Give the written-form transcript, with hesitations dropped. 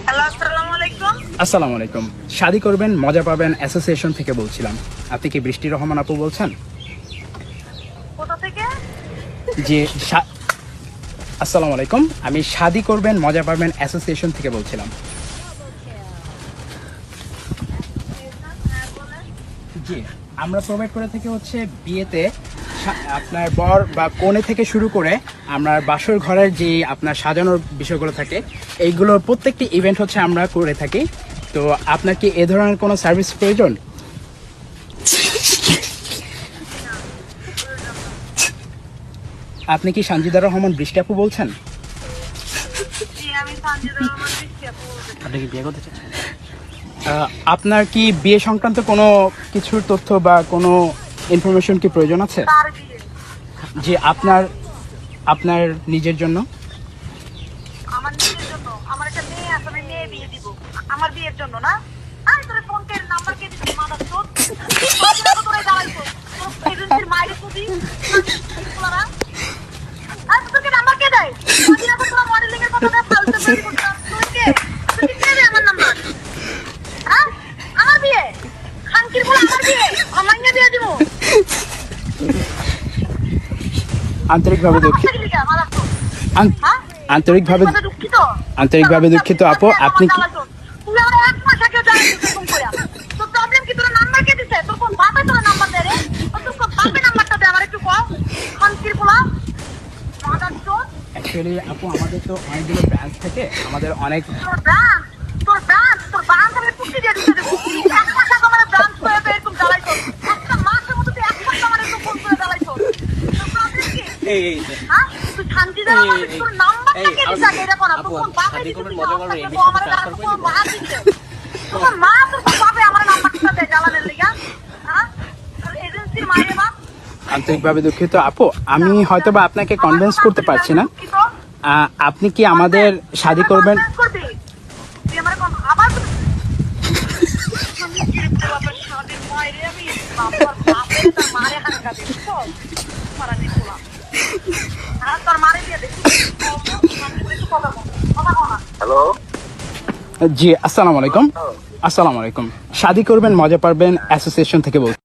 Hello, আসসালামু আলাইকুম। আসসালামু আলাইকুম। শাদি করবেন মজা পাবেন অ্যাসোসিয়েশন থেকে বলছিলাম। আপনি কি বৃষ্টি রহমান আপু বলছেন? কোথা থেকে? জি। আসসালামু আলাইকুম, আমি শাদি করবেন মজা পাবেন অ্যাসোসিয়েশন থেকে বলছিলাম। জি, আমরা প্রোভাইড করে থাকি হচ্ছে বিয়েতে আপনার বর বা কনে থেকে শুরু করে আমরা বাসর ঘরের যে আপনার সাজানোর বিষয়গুলো থাকে এইগুলোর প্রত্যেকটি ইভেন্ট হচ্ছে আমরা করে থাকি। তো আপনার কি এ ধরনের কোনো সার্ভিস প্রয়োজন? আপনি কি সানজিদা রহমান বৃষ্টি আপু বলছেন? জি, আমি সানজিদা রহমান বৃষ্টি আপু বলছি। আপনি কি বিয়ে করতে চাচ্ছেন? আপনার কি বিয়ে সংক্রান্ত কোনো কিছুর তথ্য বা কোনো ইনফরমেশন কি প্রয়োজন আছে? তার বিয়ে। যে আপনার আপনার নিজের জন্য? আমার নিজের জন্য। আমার একটা মেয়ে আছে, আমি মেয়ে বিয়ে দিব। আমার বিয়ের জন্য না? আরে তোর ফোনের নাম্বার কে দিছিস? মাদার চোদ। তোরা তোরাই দাঁড়াইছো। তোর এজেন্সির মাইরে তুই। তোরা আর তোকে নাম্বার কে দেয়? সাজিনা তো তোরা মডেলিং এর কথা ফালতু বের করছিস। তুই কে দে আমার নাম্বার? হ্যাঁ? আমার বিয়ে। খানকির বলে আমার বিয়ে। আমাকে দিয়ে দিব। আন্তরিকভাবে দুঃখিত। আন্তরিকভাবে আন্তরিকভাবে দুঃখিত আপু। আপনি কি অ্যাকচুয়ালি আপু আমাদের তো অনেকগুলো ব্রাঞ্চ থেকে আমাদের অনেক আন্তরিকভাবে দুঃখিত আপু, আমি হয়তো বা আপনাকে কনভিন্স করতে পারছি না। আপনি কি আমাদের শাদি করবেন? হ্যালো, জি, আসসালামু আলাইকুম। আসসালামু আলাইকুম। শাদি করবেন মজা পাবেন অ্যাসোসিয়েশন থেকে বলছি।